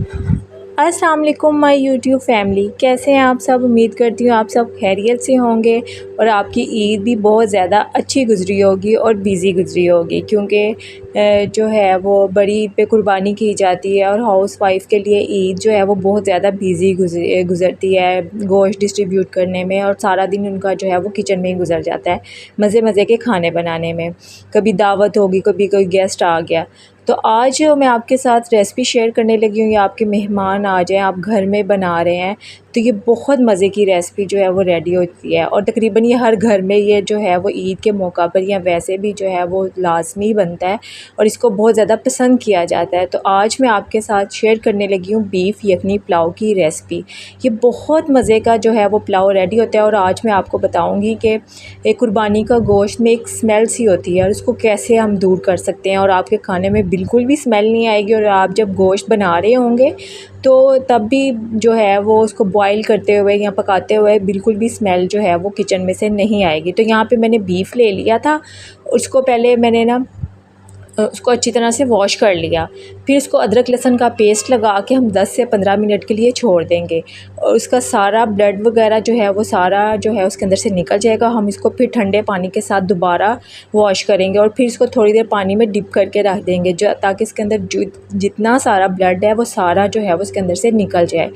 अस्सलाम वालेकुम my YouTube family, कैसे हैं आप सब। उम्मीद करती हूँ आप सब खैरियत से होंगे और आपकी ईद भी बहुत ज़्यादा अच्छी गुज़री होगी और बिज़ी गुज़री होगी, क्योंकि जो है वो बड़ी ईद पे कुर्बानी की जाती है और हाउस वाइफ के लिए ईद जो है वो बहुत ज़्यादा बिज़ी गुज़रती है गोश्त डिस्ट्रीब्यूट करने में, और सारा दिन उनका जो है वो किचन में ही गुज़र जाता है मज़े मज़े के खाने बनाने में। कभी दावत होगी, कभी कोई गेस्ट आ गया। तो आज मैं आपके साथ रेसिपी शेयर करने लगी हूँ, या आपके मेहमान आ जाएँ, आप घर में बना रहे हैं तो ये बहुत मज़े की रेसिपी जो है वो रेडी होती है, और तकरीबन ये हर घर में ये जो है वो ईद के मौका पर या वैसे भी जो है वो लाजमी बनता है और इसको बहुत ज़्यादा पसंद किया जाता है। तो आज मैं आपके साथ शेयर करने लगी हूँ बीफ यखनी पुलाव की रेसिपी। ये बहुत मज़े का जो है वो पुलाव रेडी होता है, और आज मैं आपको बताऊँगी कि एक कुर्बानी का गोश्त में एक स्मेल सी होती है और उसको कैसे हम दूर कर सकते हैं, और आपके खाने में बिल्कुल भी स्मेल नहीं आएगी, और आप जब गोश्त बना रहे होंगे तो तब भी जो है वो उसको बॉईल करते हुए या पकाते हुए बिल्कुल भी स्मेल जो है वो किचन में से नहीं आएगी। तो यहाँ पे मैंने बीफ ले लिया था, उसको पहले मैंने ना उसको अच्छी तरह से वॉश कर लिया। फिर उसको अदरक लहसुन का पेस्ट लगा के हम 10 से 15 मिनट के लिए छोड़ देंगे, और उसका सारा ब्लड वगैरह जो है वो सारा जो है उसके अंदर से निकल जाएगा। हम इसको फिर ठंडे पानी के साथ दोबारा वॉश करेंगे और फिर इसको थोड़ी देर पानी में डिप करके रख देंगे, जो ताकि इसके अंदर जितना सारा ब्लड है वो सारा जो है वो उसके अंदर से निकल जाए।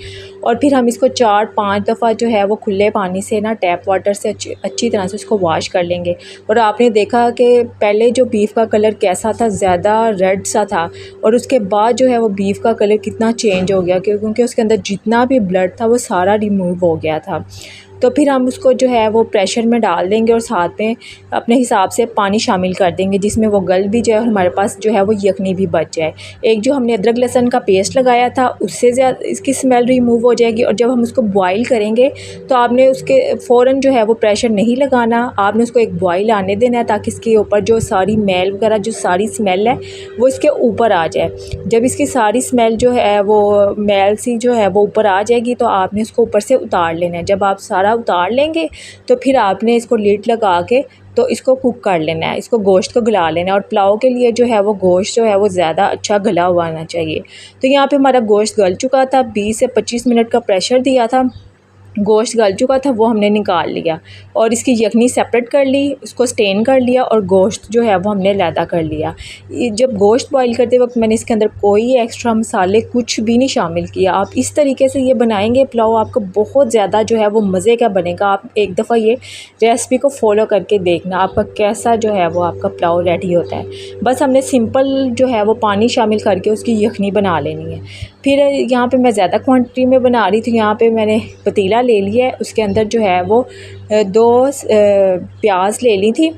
और फिर हम इसको 4-5 दफ़ा जो है वो खुले पानी से ना टैप वाटर से अच्छी तरह से उसको वॉश कर लेंगे। और आपने देखा कि पहले जो बीफ का कलर कैसा था, ज़्यादा रेड सा था, और उसके बाद जो है वो बीफ का कलर कितना चेंज हो गया, क्योंकि उसके अंदर जितना भी ब्लड था वो सारा रिमूव हो गया था। तो फिर हम उसको जो है वो प्रेशर में डाल देंगे और साथ में अपने हिसाब से पानी शामिल कर देंगे, जिसमें वो गल भी जाए और हमारे पास जो है वो यखनी भी बच जाए। एक जो हमने अदरक लहसुन का पेस्ट लगाया था उससे ज़्यादा इसकी स्मेल रिमूव हो जाएगी। और जब हम उसको बॉईल करेंगे तो आपने उसके फ़ौरन जो है वो प्रेशर नहीं लगाना, आपने उसको एक बॉईल आने देना है, ताकि इसके ऊपर जो सारी मैल वगैरह जो सारी स्मेल है वो इसके ऊपर आ जाए। जब इसकी सारी स्मेल जो है वो मैल सी जो है वो ऊपर आ जाएगी तो आपने उसको ऊपर से उतार लेना है। जब आप सारा उतार लेंगे तो फिर आपने इसको लिड लगा के तो इसको कुक कर लेना है, इसको गोश्त को गला लेना है। और पुलाव के लिए जो है वो गोश्त जो है वो ज़्यादा अच्छा गला हुआ आना चाहिए। तो यहाँ पे हमारा गोश्त गल चुका था, 20 से 25 मिनट का प्रेशर दिया था, गोश्त गल चुका था, वो हमने निकाल लिया और इसकी यखनी सेपरेट कर ली, उसको स्टेन कर लिया और गोश्त जो है वो हमने अलहदा कर लिया। जब गोश्त बॉईल करते वक्त मैंने इसके अंदर कोई एक्स्ट्रा मसाले कुछ भी नहीं शामिल किया। आप इस तरीके से ये बनाएंगे पुलाव, आपको बहुत ज़्यादा जो है वो मज़े का बनेगा। आप एक दफ़ा ये रेसिपी को फॉलो करके देखना आपका कैसा जो है वो आपका पुलाव रेडी होता है। बस हमने सिंपल जो है वो पानी शामिल करके उसकी यखनी बना लेनी है। फिर यहाँ पे मैं ज़्यादा क्वांटिटी में बना रही थी, यहाँ पे मैंने पतीला ले लिया है, उसके अंदर जो है वो 2 प्याज ले ली थी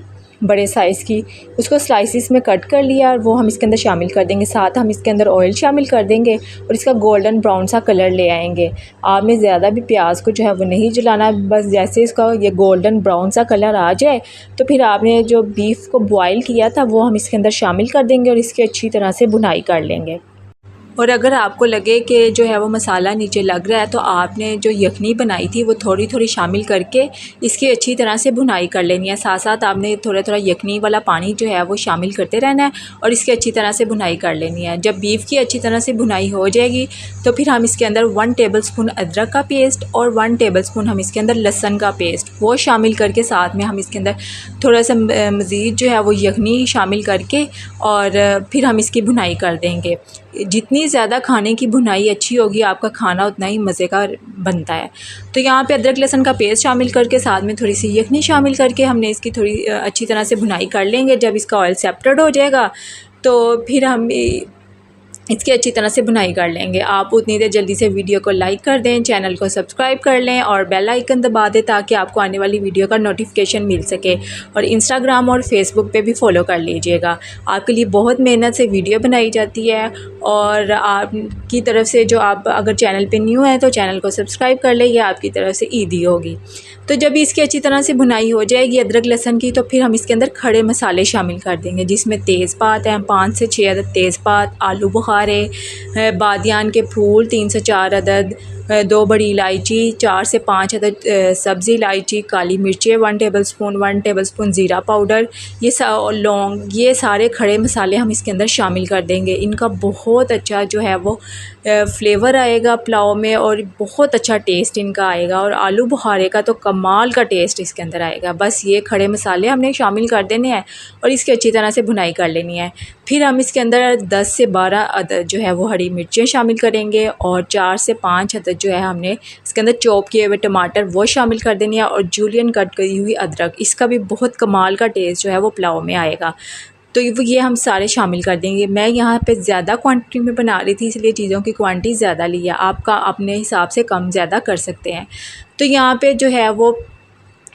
बड़े साइज़ की, उसको स्लाइसिस में कट कर लिया और वो हम इसके अंदर शामिल कर देंगे। साथ हम इसके अंदर ऑयल शामिल कर देंगे और इसका गोल्डन ब्राउन सा कलर ले आएंगे। आपने ज़्यादा भी प्याज को जो है वो नहीं जलाना, बस जैसे इसका ये गोल्डन ब्राउन सा कलर आ जाए तो फिर आपने जो बीफ को बॉयल किया था वो हम इसके अंदर शामिल कर देंगे और इसकी अच्छी तरह से भुनाई कर लेंगे। और अगर आपको लगे कि जो है वो मसाला नीचे लग रहा है तो आपने जो यखनी बनाई थी वो थोड़ी थोड़ी शामिल करके इसकी अच्छी तरह से भुनाई कर लेनी है। साथ साथ आपने थोड़ा थोड़ा यखनी वाला पानी जो है वो शामिल करते रहना है और इसकी अच्छी तरह से भुनाई कर लेनी है। जब बीफ की अच्छी तरह से भुनाई हो जाएगी तो फिर हम इसके अंदर 1 टेबलस्पून अदरक का पेस्ट और 1 टेबलस्पून हम इसके अंदर लहसुन का पेस्ट वो शामिल करके साथ में हम इसके अंदर थोड़ा सा मज़ीद जो है वो यखनी शामिल करके और फिर हम इसकी भुनाई कर देंगे। जितनी ज़्यादा खाने की भुनाई अच्छी होगी आपका खाना उतना ही मज़े का बनता है। तो यहाँ पे अदरक लहसुन का पेस्ट शामिल करके साथ में थोड़ी सी यखनी शामिल करके हमने इसकी थोड़ी अच्छी तरह से भुनाई कर लेंगे। जब इसका ऑयल सेपरेट हो जाएगा तो फिर हम इसकी अच्छी तरह से भुनाई कर लेंगे। आप उतनी देर जल्दी से वीडियो को लाइक कर दें, चैनल को सब्सक्राइब कर लें और बेल आइकन दबा दें ताकि आपको आने वाली वीडियो का नोटिफिकेशन मिल सके। और इंस्टाग्राम और फेसबुक पे भी फॉलो कर लीजिएगा। आपके लिए बहुत मेहनत से वीडियो बनाई जाती है और आपकी तरफ से जो आप अगर चैनल पे न्यू हैं तो चैनल को सब्सक्राइब कर लें, यह आपकी तरफ से ईदी होगी। तो जब इसकी अच्छी तरह से भुनाई हो जाएगी अदरक लहसुन की तो फिर हम इसके अंदर खड़े मसाले शामिल कर देंगे, जिसमें तेज़पात हैं 5 से 6 अदद तेज़पात, आलू बुखारे, बादियान के फूल 3 से 4 अदद, 2 बड़ी इलायची, 4 से 5 अदद सब्ज़ी इलायची, काली मिर्चें 1 टेबलस्पून ज़ीरा पाउडर, ये लौंग, ये सारे खड़े मसाले हम इसके अंदर शामिल कर देंगे। इनका बहुत अच्छा जो है वो फ्लेवर आएगा पुलाव में और बहुत अच्छा टेस्ट इनका आएगा, और आलू बुखारे का तो कमाल का टेस्ट इसके अंदर आएगा। बस ये खड़े मसाले हमने शामिल कर देने हैं और इसकी अच्छी तरह से भुनाई कर लेनी है। फिर हम इसके अंदर 10 से 12 अदद जो है वो हरी मिर्चें शामिल करेंगे, और 4 से 5 अदद जो है हमने इसके अंदर चॉप किए हुए टमाटर वो शामिल कर देनी है, और जूलियन कट करी हुई अदरक, इसका भी बहुत कमाल का टेस्ट जो है वो पुलाव में आएगा। तो ये हम सारे शामिल कर देंगे। मैं यहाँ पे ज़्यादा क्वांटिटी में बना रही थी, इसलिए चीज़ों की क्वांटिटी ज़्यादा ली है, आपका अपने हिसाब से कम ज़्यादा कर सकते हैं। तो यहाँ पे जो है वो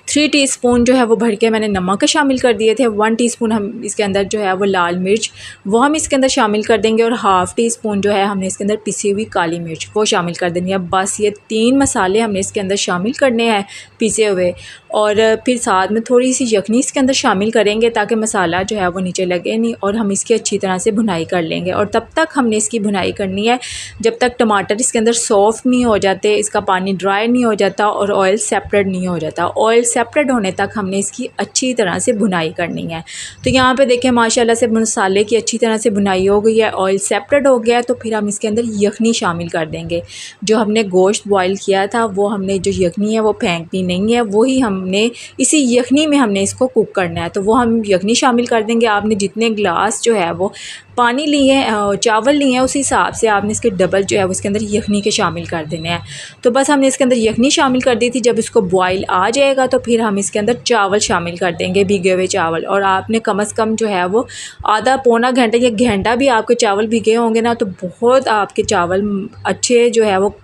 3 टीस्पून जो है वो भर के मैंने नमक शामिल कर दिए थे। 1 टीस्पून हम इसके अंदर जो है वो लाल मिर्च वो हम इसके अंदर शामिल कर देंगे, और हाफ़ टी स्पून जो है हमने इसके अंदर पिसी हुई काली मिर्च वो शामिल कर देनी है। बस ये 3 मसाले हमने इसके अंदर शामिल करने हैं पिसे हुए, और फिर साथ में थोड़ी सी यखनी इसके अंदर शामिल करेंगे ताकि मसाला जो है वो नीचे लगे नहीं, और हम इसकी अच्छी तरह से भुनाई कर लेंगे। और तब तक हमने इसकी भुनाई करनी है जब तक टमाटर इसके अंदर सॉफ्ट नहीं हो जाते, इसका पानी ड्राई नहीं हो जाता और ऑयल सेपरेट नहीं हो जाता। ऑयल सेपरेट होने तक हमने इसकी अच्छी तरह से भुनाई करनी है। तो यहाँ पे देखें माशाल्लाह से मसाले की अच्छी तरह से भुनाई हो गई है, ऑयल सेपरेट हो गया है। तो फिर हम इसके अंदर यखनी शामिल कर देंगे। जो हमने गोश्त बॉईल किया था वो हमने जो यखनी है वो फेंकनी नहीं है, वही हमने इसी यखनी में हमने इसको कुक करना है। तो वो हम यखनी शामिल कर देंगे। आपने जितने गिलास जो है वो पानी लिए हैं, चावल लिए हैं, उस हिसाब से आपने इसके डबल जो है उसके अंदर यखनी के शामिल कर देने हैं। तो बस हमने इसके अंदर यखनी शामिल कर दी थी। जब इसको बॉईल आ जाएगा तो फिर हम इसके अंदर चावल शामिल कर देंगे, भीगे हुए चावल। और आपने कम से कम जो है वो आधा पौना घंटा या घंटा भी आपके चावल भीगे होंगे ना, तो बहुत आपके चावल अच्छे जो है वो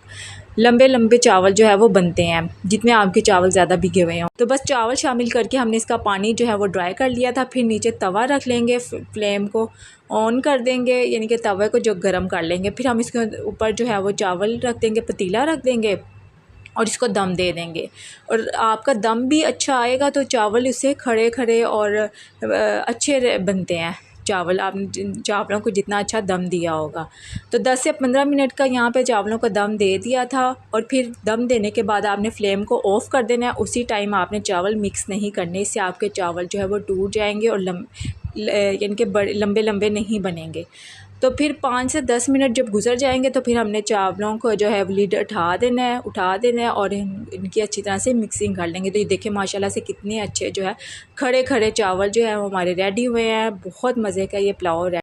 लंबे लंबे चावल जो है वो बनते हैं, जितने आपके चावल ज़्यादा भीगे हुए हों। तो बस चावल शामिल करके हमने इसका पानी जो है वो ड्राई कर लिया था। फिर नीचे तवा रख लेंगे, फ्लेम को ऑन कर देंगे, यानी कि तवे को जो गर्म कर लेंगे। फिर हम इसके ऊपर जो है वो चावल रख देंगे, पतीला रख देंगे और इसको दम दे देंगे। और आपका दम भी अच्छा आएगा तो चावल इससे खड़े खड़े और अच्छे बनते हैं चावल, आपने चावलों को जितना अच्छा दम दिया होगा। तो 10 से 15 मिनट का यहाँ पे चावलों को दम दे दिया था, और फिर दम देने के बाद आपने फ्लेम को ऑफ़ कर देना है। उसी टाइम आपने चावल मिक्स नहीं करने, इससे आपके चावल जो है वो टूट जाएंगे और यानी कि बड़े लंबे लंबे नहीं बनेंगे। तो फिर 5 से 10 मिनट जब गुजर जाएंगे तो फिर हमने चावलों को जो है लिड उठा देना है और इनकी अच्छी तरह से मिक्सिंग कर लेंगे। तो ये देखिए माशाल्लाह से कितने अच्छे जो है खड़े खड़े चावल जो है वो हमारे रेडी हुए हैं। बहुत मज़े का ये पुलाव